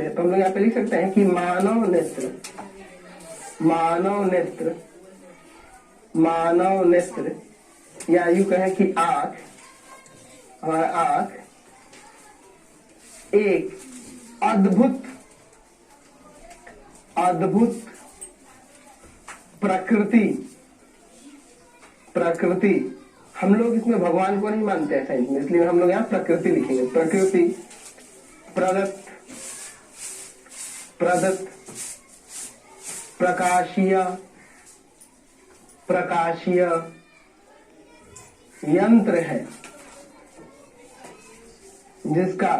है, तो हम लोग यहाँ पे लिख सकते हैं कि मानव नेत्र, मानव नेत्र, मानव नेत्र, या यूं कहें कि आंख, हमारा आंख एक अद्भुत अद्भुत प्रकृति, हम लोग इसमें भगवान को नहीं मानते हैं साइंस में, इसलिए हम लोग यहाँ प्रकृति लिखेंगे। प्रकृति प्रदत्त प्रकाशीय यंत्र है, जिसका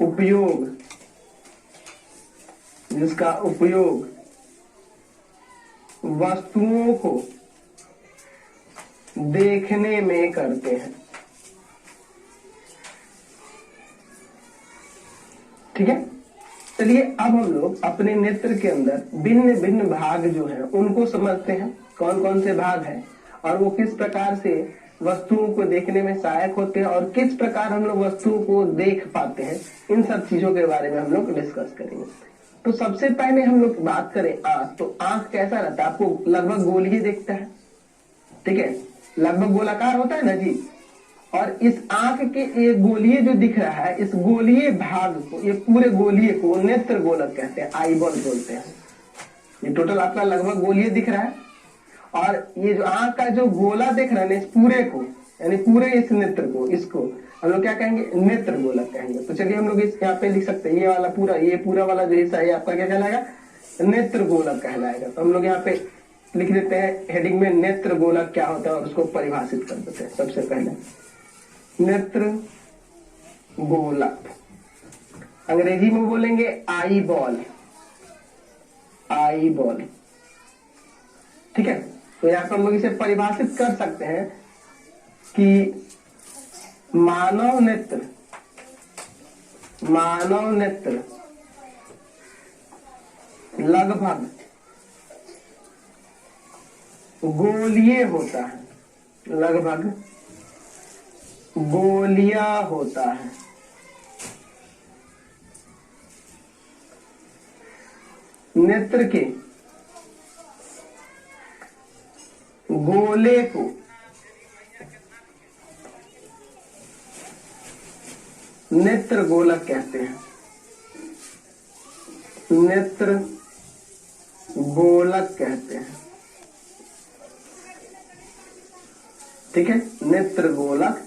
उपयोग वस्तुओं को देखने में करते हैं। ठीक है, चलिए अब हम लोग अपने नेत्र के अंदर भिन्न भिन्न भाग जो हैं उनको समझते हैं, कौन कौन से भाग हैं और वो किस प्रकार से वस्तुओं को देखने में सहायक होते हैं और किस प्रकार हम लोग वस्तुओं को देख पाते हैं। इन सब चीजों के बारे में हम लोग डिस्कस करेंगे। तो सबसे पहले हम लोग बात करें आंख, तो आंख कैसा रहता है, आपको लगभग गोलीय दिखता है, ठीक है, लगभग गोलाकार होता है ना जी। और इस आंख के ये गोलीय जो दिख रहा है, इस गोलीय भाग को, ये पूरे गोलीय को नेत्र गोलक कहते हैं, आईबॉल बोलते हैं। ये टोटल आपका लगभग गोलीय दिख रहा है, और ये जो आंख का जो गोला दिख रहा है इस पूरे को, यानी पूरे इस नेत्र को, इसको हम लोग क्या कहेंगे, नेत्र गोलक कहेंगे। तो चलिए हम लोग इस यहाँ पे लिख सकते हैं, ये वाला पूरा, ये पूरा वाला जो हिस्सा है आपका क्या कहलाएगा, नेत्र गोलक कहलाएगा। तो हम लोग यहाँ पे लिख देते हैं हेडिंग में नेत्र गोलक क्या होता है और उसको परिभाषित कर देते हैं। सबसे पहले नेत्र गोलक, अंग्रेजी में बोलेंगे आई बॉल, आई बॉल, ठीक है। तो यहाँ पर हम लोग इसे परिभाषित कर सकते हैं कि मानव नेत्र लगभग गोलीय होता है, लगभग गोलिया होता है। नेत्र के गोले को नेत्र गोलक कहते हैं, नेत्र गोलक कहते हैं, ठीक है, नेत्र गोलक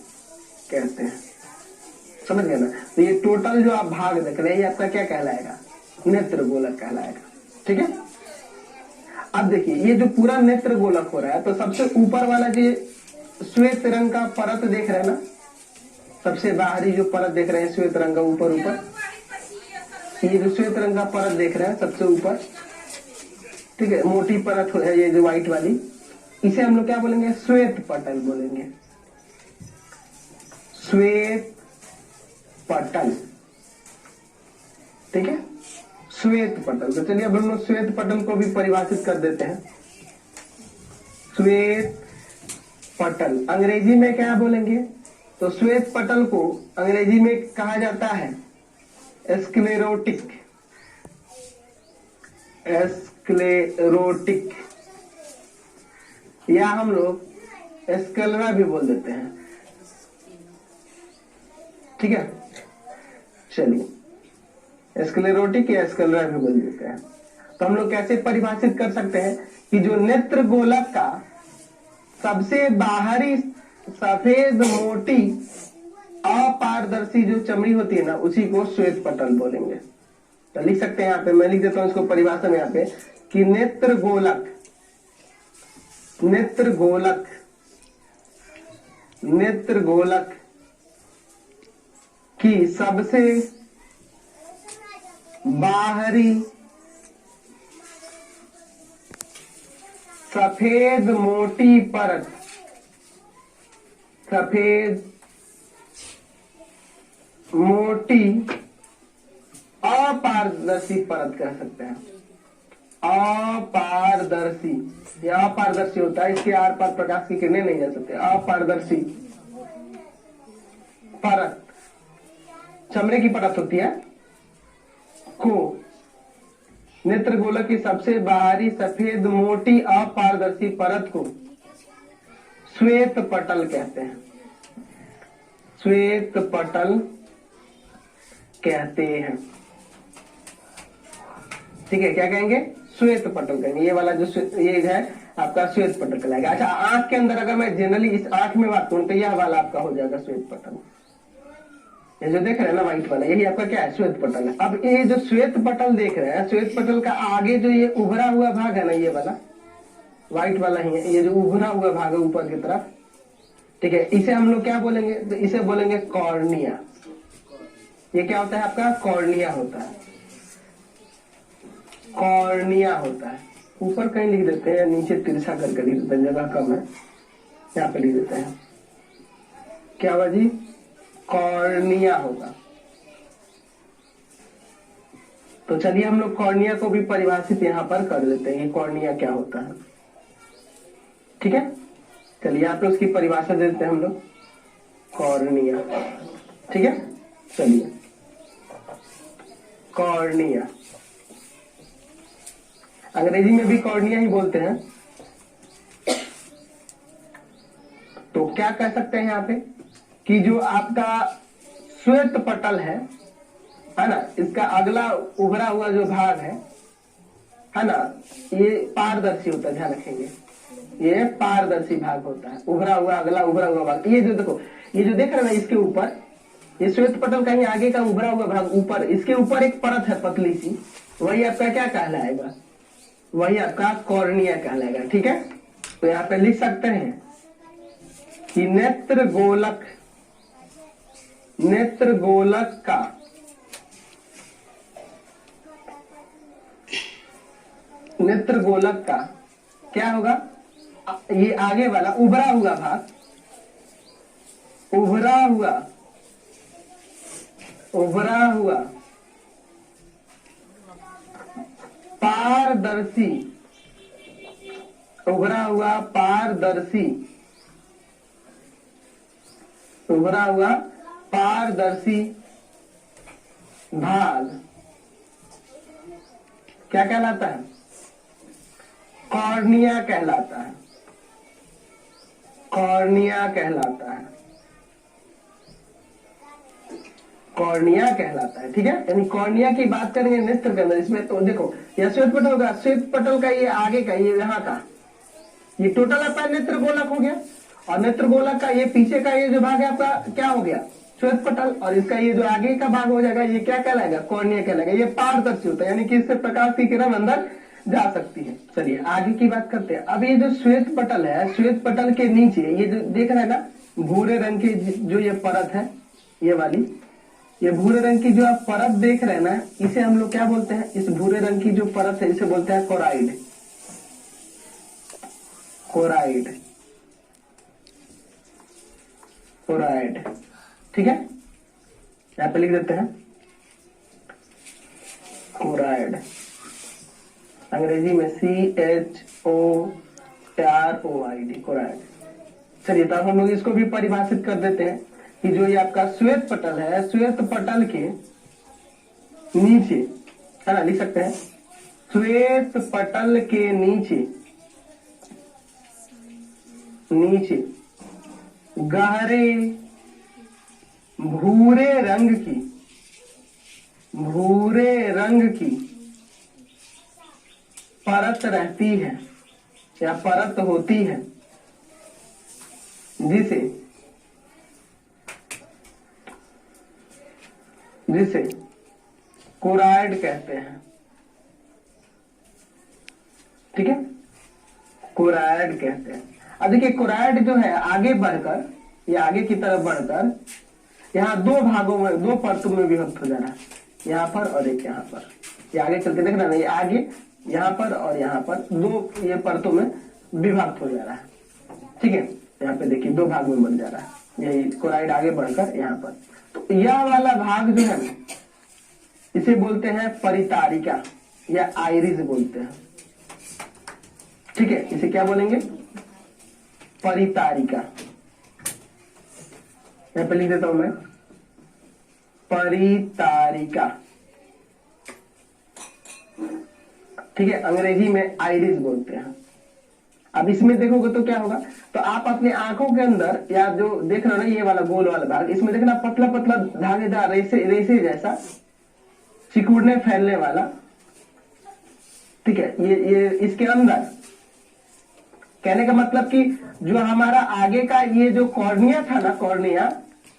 कहते हैं। समझ गए ना। तो ये टोटल जो आप भाग देख रहे हैं ये आपका क्या कहलाएगा, नेत्र गोलक कहलाएगा, ठीक है। अब देखिए ये जो पूरा नेत्र गोलक हो रहा है, तो सबसे ऊपर वाला जो श्वेत रंग का परत देख रहे हैं ना, सबसे बाहरी जो परत देख रहे हैं श्वेत रंग का ऊपर, ये जो श्वेत रंग का परत देख रहे हैं सबसे ऊपर, ठीक है, मोटी परत है ये जो व्हाइट वाली, इसे हम लोग क्या बोलेंगे, श्वेत पटल बोलेंगे, श्वेत पटल, ठीक है, श्वेत पटल। तो चलिए अब हम लोग श्वेत पटल को भी परिभाषित कर देते हैं। श्वेत पटल अंग्रेजी में क्या बोलेंगे, तो श्वेत पटल को अंग्रेजी में कहा जाता है स्क्लेरोटिक, स्क्लेरोटिक, या हम लोग स्क्लेरा भी बोल देते हैं, ठीक है। चलिए स्क्लेरोटिक या स्क्लेरा भी बोल देते हैं। तो हम लोग कैसे परिभाषित कर सकते हैं कि जो नेत्र गोलक का सबसे बाहरी सफेद मोटी अपारदर्शी जो चमड़ी होती है ना, उसी को श्वेत पटल बोलेंगे। तो लिख सकते हैं यहाँ पे, मैं लिख देता हूं इसको परिभाषा में यहाँ पे कि नेत्र गोलक, नेत्र गोलक, नेत्र गोलक की सबसे बाहरी सफेद मोटी परत, सफेद मोटी अपारदर्शी परत कह सकते हैं, अपारदर्शी, यह अपारदर्शी होता है, इसके आर पार प्रकाश की किरणें नहीं जा सकते। अपारदर्शी परत चमड़े की परत होती है, को, नेत्र गोलक की सबसे बाहरी सफेद मोटी अपारदर्शी परत को श्वेत पटल कहते हैं। श्वेत पटल कहते हैं। ठीक है, क्या कहेंगे? श्वेत पटल कहेंगे। ये वाला जो ये है आपका श्वेत पटल कहलाएगा। अच्छा, आंख के अंदर अगर मैं जनरली इस आंख में बात करूं तो यह वाला आपका हो जाएगा श्वेत पटल। ये जो देख रहे हैं ना व्हाइट वाला, यही आपका क्या है? श्वेत पटल है। अब ये जो श्वेत पटल देख रहे हैं, श्वेत पटल का आगे जो ये उभरा हुआ भाग है ना, ये वाला व्हाइट वाला ही है, ये जो उभरा हुआ भाग है ऊपर की तरफ, ठीक है, इसे हम लोग क्या बोलेंगे? तो इसे बोलेंगे कॉर्निया। ये क्या होता है आपका? कॉर्निया होता है। कॉर्निया होता है। ऊपर कहीं लिख देते हैं, नीचे तिरछा करके लिख देते हैं, जगह कम है, यहाँ पे लिख देते हैं। क्या हुआ जी? कॉर्निया होगा। तो चलिए हम लोग कॉर्निया को भी परिभाषित यहाँ पर कर देते हैं। ये कॉर्निया क्या होता है? ठीक है, चलिए यहाँ पे उसकी परिभाषा दे देते हैं हम लोग, कॉर्निया। ठीक है, चलिए कॉर्निया, अंग्रेजी में भी कॉर्निया ही बोलते हैं। तो क्या कह सकते हैं यहाँ पे कि जो आपका श्वेत पटल है ना, इसका अगला उभरा हुआ जो भाग है ना, ये पारदर्शी होता है। ध्यान रखेंगे, ये पारदर्शी भाग होता है। उभरा हुआ अगला उभरा हुआ भाग, ये जो देखो, ये जो देख रहे हैं ना, इसके ऊपर ये श्वेत पटल का ही आगे का उभरा हुआ भाग, ऊपर इसके ऊपर एक परत है पतली सी, वही आपका क्या कहलाएगा? वही आपका कॉर्निया कहलाएगा। ठीक है, तो यहाँ पे लिख सकते हैं कि नेत्र गोलक का नेत्र गोलक का क्या होगा? ये आगे वाला उभरा हुआ भाग, उभरा हुआ पारदर्शी, उभरा हुआ पारदर्शी भाग क्या कहलाता है? कॉर्निया कहलाता है। कॉर्निया कहलाता है। कॉर्निया कहलाता है। ठीक है, यानी कॉर्निया की बात करेंगे नेत्र के अंदर, इसमें तो देखो यह श्वेत पटल का, श्वेत पटल का ये आगे का, ये यहाँ का, ये टोटल आपका नेत्र गोलक हो गया, और नेत्र गोलक का ये पीछे का ये जो भाग है आपका क्या हो गया? श्वेत पटल। और इसका ये जो आगे का भाग हो जाएगा, ये क्या कहलाएगा? कॉर्निया कहलाएगा। ये पारदर्शी होता है, यानी कि इससे प्रकाश की किरण अंदर जा सकती है। चलिए आगे की बात करते हैं। अब ये जो श्वेत पटल है, श्वेत पटल के नीचे ये जो देख रहे हैं ना, भूरे रंग की जो ये परत है, ये वाली, ये भूरे रंग की जो आप परत देख रहे हैं ना, इसे हम लोग क्या बोलते हैं? इस भूरे रंग की जो परत है इसे बोलते हैं कोराइड। Choroid, choroid. ठीक है, यहां पे लिख देते हैं कोराइड, अंग्रेजी में CHOROID, कोराइड। चलिए तो हम लोग इसको भी परिभाषित कर देते हैं कि जो ये आपका श्वेत पटल है, श्वेत पटल के नीचे, है ना, लिख सकते हैं श्वेत पटल के नीचे गहरे भूरे रंग की परत रहती है या परत होती है, जिसे कोराइड कहते हैं। ठीक है, कोराइड कहते हैं। अब देखिए कोराइड जो है आगे बढ़कर, ये आगे की तरफ बढ़कर यहाँ दो भागों में, दो परतों में विभक्त हो जा रहा है, यहाँ पर और एक यहाँ पर। ये आगे चलते देख रहे हैं, ये आगे यहाँ पर और यहाँ पर दो ये परतों में विभक्त हो जा रहा है। ठीक है, यहाँ पे देखिए दो भाग में बन जा रहा है, यही कोराइड आगे बढ़कर यहाँ पर। तो यह वाला भाग जो है इसे बोलते हैं परितारिका या आइरिस बोलते हैं। ठीक है, इसे क्या बोलेंगे? परितारिका। यहाँ पे लिख देता हूं मैं परितारिका। ठीक है, अंग्रेजी में आइरिस बोलते हैं। अब इसमें देखोगे तो क्या होगा, तो आप अपने आंखों के अंदर या जो देख रहे हो ना ये वाला गोल वाला भाग, इसमें देखना पतला पतला धागेदार रेसे रेसे जैसा सिकुड़ने फैलने वाला, ठीक है, ये इसके अंदर, कहने का मतलब कि जो हमारा आगे का ये जो कॉर्निया था ना,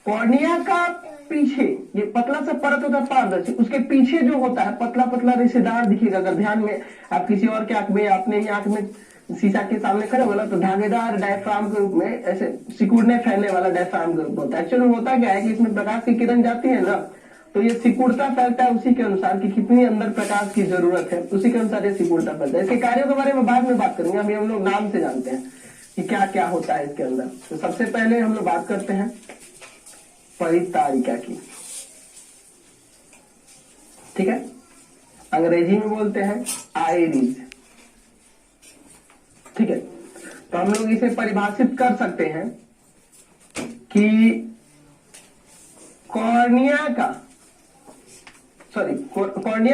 कॉर्निया का पीछे ये पतला सा परत होता है पारदर्शी, उसके पीछे जो होता है पतला पतला रेशेदार दिखेगा। अगर ध्यान में आप किसी और के आंख में, अपने ही आंख में शीशा के सामने खड़े बोला तो धागेदार डायफ्राम के रूप में ऐसे सिकुड़ने फैलने वाला डायफ्राम के रूप होता है। एक्चुअली होता क्या है कि इसमें प्रकाश की किरण जाती है ना, तो ये सिकुड़ता फैलता है उसी के अनुसार कि कितनी अंदर प्रकाश की जरूरत है, उसी के अनुसार ये सिकुड़ता फैलता है। इसके कार्यों के बारे में बाद में बात करेंगे, अभी हम लोग नाम से जानते हैं कि क्या क्या होता है इसके अंदर। तो सबसे पहले हम लोग बात करते हैं परितारिका की, ठीक है, अंग्रेजी में बोलते हैं आइरिस, ठीक है। तो हम लोग इसे परिभाषित कर सकते हैं कि कॉर्निया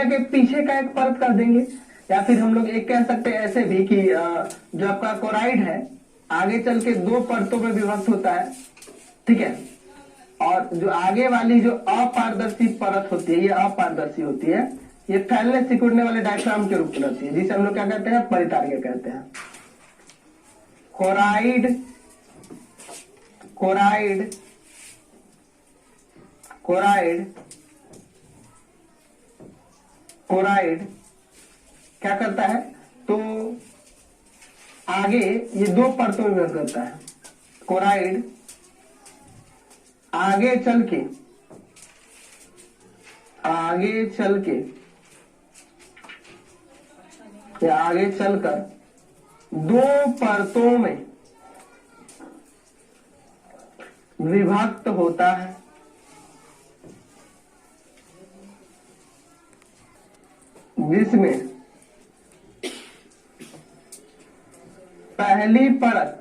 के पीछे का एक परत कर देंगे, या फिर हम लोग एक कह सकते हैं ऐसे भी कि जो आपका कोराइड है आगे चल के दो परतों में विभक्त होता है, ठीक है, और जो आगे वाली जो अपारदर्शी परत होती है, ये अपारदर्शी होती है, ये फैलने सिकुड़ने वाले डायफ्राम के रूप में रहती है, जिसे हम लोग क्या कहते हैं, परितारिका कहते हैं। कोराइड क्या करता है, तो आगे ये दो परतों में विभक्त करता है। कोराइड आगे चल के या आगे चलकर दो परतों में विभक्त होता है, जिसमें पहली परत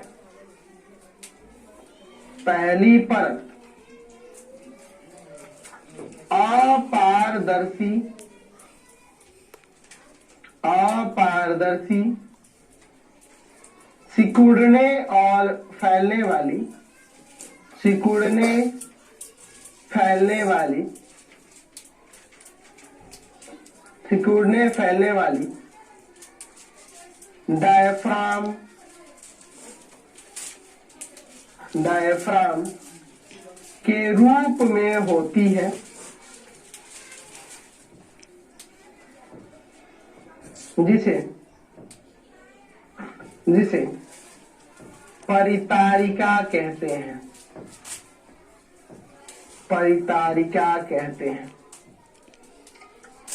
अपारदर्शी सिकुड़ने फैलने वाली डायफ्राम के रूप में होती है, जिसे परितारिका कहते हैं।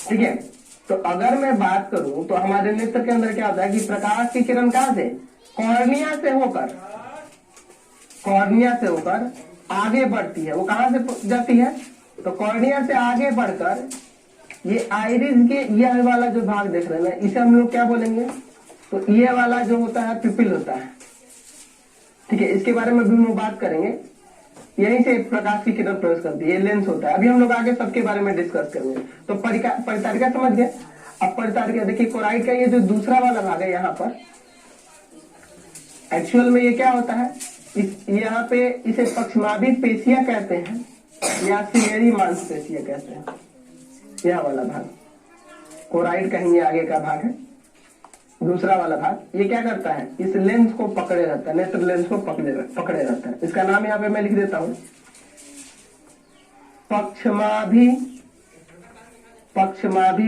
ठीक है, तो अगर मैं बात करूं तो हमारे नेत्र के अंदर क्या होता है कि प्रकाश की किरण कहां से, कॉर्निया से होकर आगे बढ़ती है। वो कहां से जाती है, तो कॉर्निया से आगे बढ़कर ये आइरिस के ये वाला जो भाग देख रहे हैं इसे हम लोग क्या बोलेंगे, तो ये वाला जो होता है पिपिल होता है। ठीक है, इसके बारे में भी हम बात करेंगे। यहीं से प्रकाश की किरण प्रवेश करती है, ये लेंस होता है। अभी हम लोग आगे सबके बारे में डिस्कस करेंगे। तो परितारिका समझ गए। अब परितारिका देखिए, कोराइड का ये जो दूसरा वाला भाग है यहाँ पर, एक्चुअल में ये क्या होता है, यहाँ पे इसे पक्षमाभी पेशियां कहते हैं या सिलेरी मांसपेशियां कहते हैं। यह वाला भाग कोराइड का ही आगे का भाग है। दूसरा वाला भाग ये क्या करता है, इस लेंस को पकड़े रहता है, नेत्र लेंस को पकड़े रहता है। इसका नाम यहाँ पे मैं लिख देता हूं, पक्षमाभी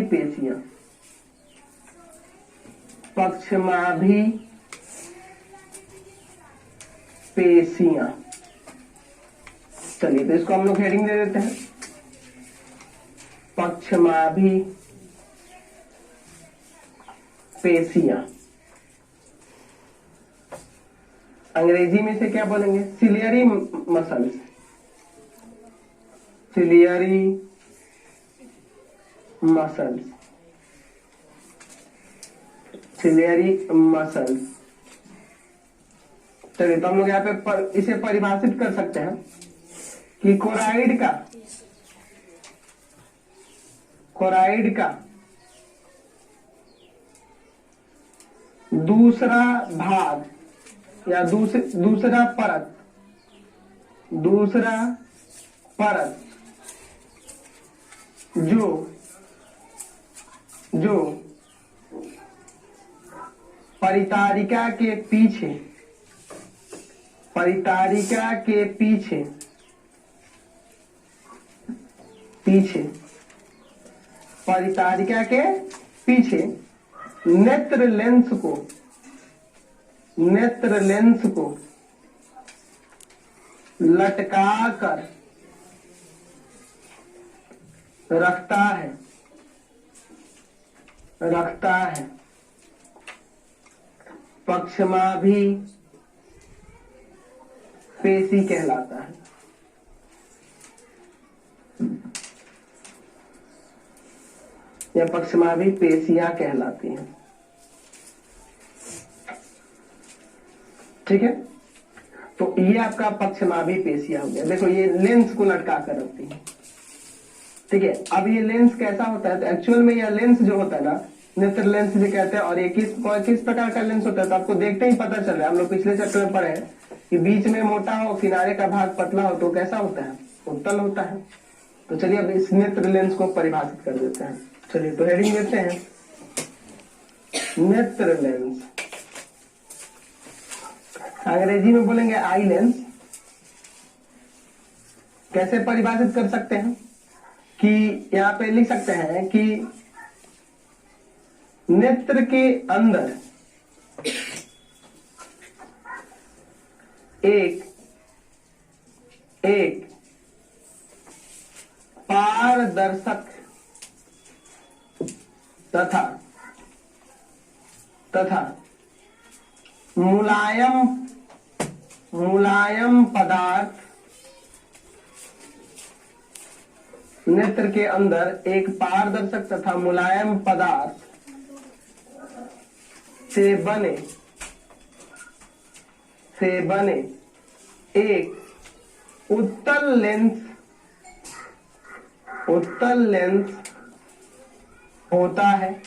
पेशियां। पक्षमाभी पेशियां, चलिए तो इसको हम लोग हेडिंग दे देते हैं, पक्षमाभी पेशियां। अंग्रेजी में से क्या बोलेंगे, सिलियरी मसल्स। चलिए तो हम लोग यहाँ पे इसे परिभाषित कर सकते हैं कि कोराइड का दूसरा भाग या दूसरा परत जो परितारिका के पीछे नेत्र लेंस को लटका कर रखता है पक्षमाभी पेशी कहलाता है। या पक्षमाभी पेशियां कहलाती हैं। ठीक है, तो ये आपका पक्षमाभी पेशियां हो गया। देखो ये लेंस को लटका कर रखती है। ठीक है, अब ये लेंस कैसा होता है, तो एक्चुअल में यह लेंस जो होता है ना, नेत्र लेंस भी कहते हैं। और ये किस प्रकार का लेंस होता है, तो आपको देखते ही पता चल रहा है। हम लोग पिछले चैप्टर में पढ़े हैं कि बीच में मोटा हो, किनारे का भाग पतला हो, तो कैसा होता है, उत्तल होता है। तो चलिए अब इस नेत्र लेंस को परिभाषित कर देते हैं। चलिए तो हेडिंग देते हैं, नेत्र लेंस। अंग्रेजी में बोलेंगे आई लेंस। कैसे परिभाषित कर सकते हैं कि यहां पे लिख सकते हैं कि नेत्र के अंदर एक पारदर्शक तथा मुलायम पदार्थ, नेत्र के अंदर एक पारदर्शक तथा मुलायम पदार्थ से बने एक उत्तल लेंस होता है।